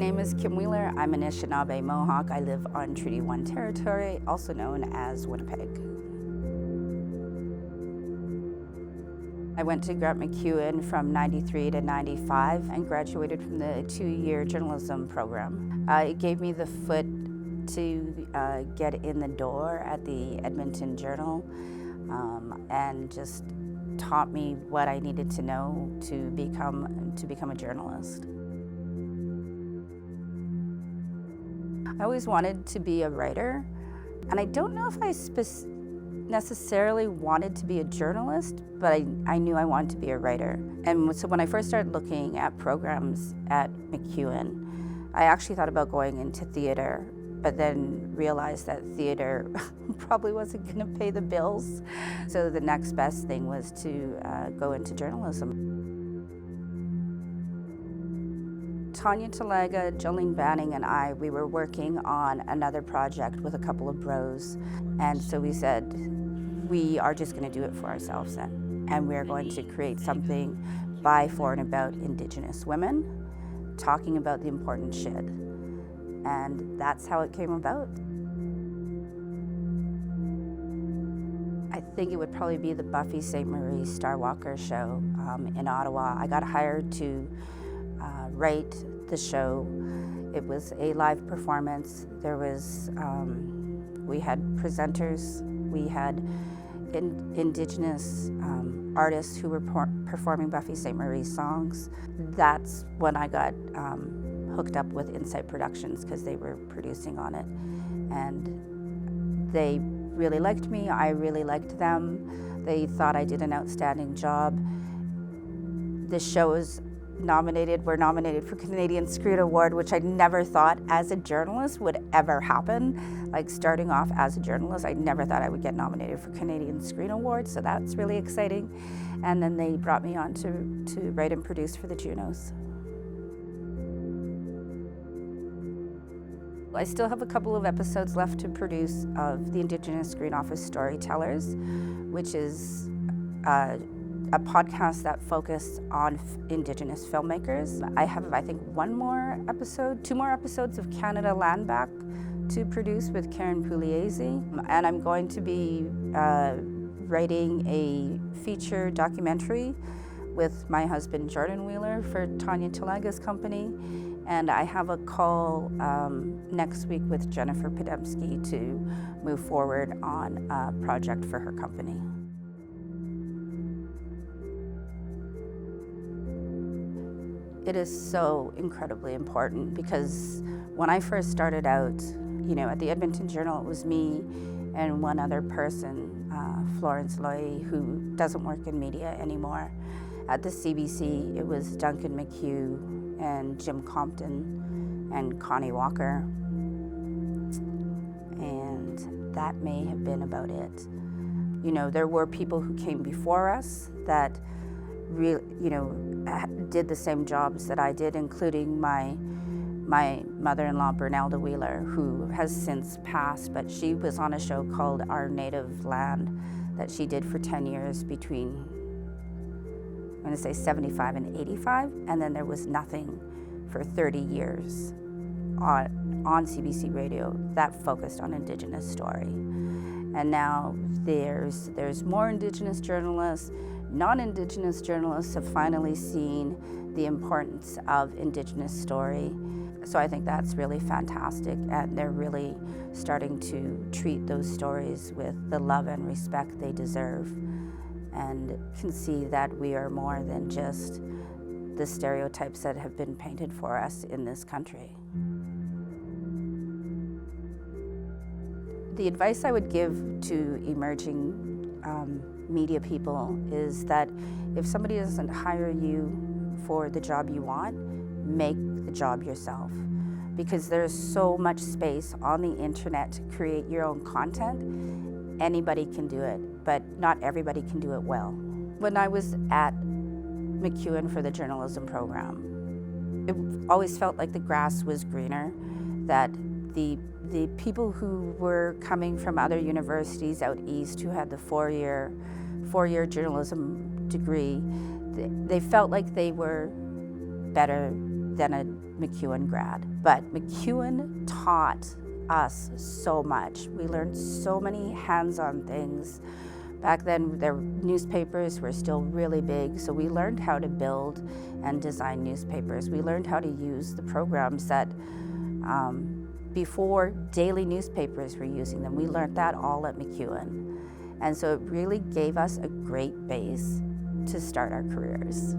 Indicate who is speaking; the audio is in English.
Speaker 1: name is Kim Wheeler. I'm an Anishinaabe Mohawk. I live on Treaty 1 territory, also known as Winnipeg. I went to Grant MacEwan from 93 to 95 and graduated from the 2-year journalism program. It gave me the foot to get in the door at the Edmonton Journal and just taught me what I needed to know to become a journalist. I always wanted to be a writer, and I don't know if I necessarily wanted to be a journalist, but I knew I wanted to be a writer. And so when I first started looking at programs at MacEwan, I actually thought about going into theater, but then realized that theater probably wasn't going to pay the bills. So the next best thing was to go into journalism. Tanya Talaga, Jolene Banning, and we were working on another project with a couple of bros. And so we said, we are just going to do it for ourselves then. And we're going to create something by, for, and about Indigenous women, talking about the important shit. And that's how it came about. I think it would probably be the Buffy St. Marie Starwalker show in Ottawa. I got hired to write the show. It was a live performance. There was, we had presenters, we had Indigenous artists who were performing Buffy St. Marie songs. That's when I got hooked up with Insight Productions because they were producing on it. And they really liked me, I really liked them. They thought I did an outstanding job. The show was we're nominated for Canadian Screen Award, which I never thought as a journalist would ever happen. Like starting off as a journalist, I never thought I would get nominated for Canadian Screen Award, so that's really exciting. And then they brought me on to write and produce for the Junos. I still have a couple of episodes left to produce of the Indigenous Screen Office Storytellers, which is a podcast that focused on Indigenous filmmakers. I have, I think, two more episodes of Canada Land Back to produce with Karen Pugliese. And I'm going to be writing a feature documentary with my husband Jordan Wheeler for Tanya Talaga's company. And I have a call next week with Jennifer Podemski to move forward on a project for her company. It is so incredibly important because when I first started out, at the Edmonton Journal, it was me and one other person, Florence Loy, who doesn't work in media anymore. At the CBC, it was Duncan McHugh and Jim Compton and Connie Walker. And that may have been about it. There were people who came before us that did the same jobs that I did, including my mother-in-law, Bernelda Wheeler, who has since passed, but she was on a show called Our Native Land that she did for 10 years between, I'm going to say 75 and 85, and then there was nothing for 30 years on CBC Radio that focused on Indigenous story. And now there's more Indigenous journalists. Non-Indigenous journalists have finally seen the importance of Indigenous story. So I think that's really fantastic, and they're really starting to treat those stories with the love and respect they deserve, and can see that we are more than just the stereotypes that have been painted for us in this country. The advice I would give to emerging media people is that if somebody doesn't hire you for the job you want, make the job yourself. Because there's so much space on the internet to create your own content. Anybody can do it, but not everybody can do it well. When I was at MacEwan for the journalism program, it always felt like the grass was greener, that the people who were coming from other universities out east who had the four-year journalism degree, they felt like they were better than a MacEwan grad. But MacEwan taught us so much. We learned so many hands-on things. Back then, their newspapers were still really big, so we learned how to build and design newspapers. We learned how to use the programs that before daily newspapers were using them. We learned that all at MacEwan. And so it really gave us a great base to start our careers.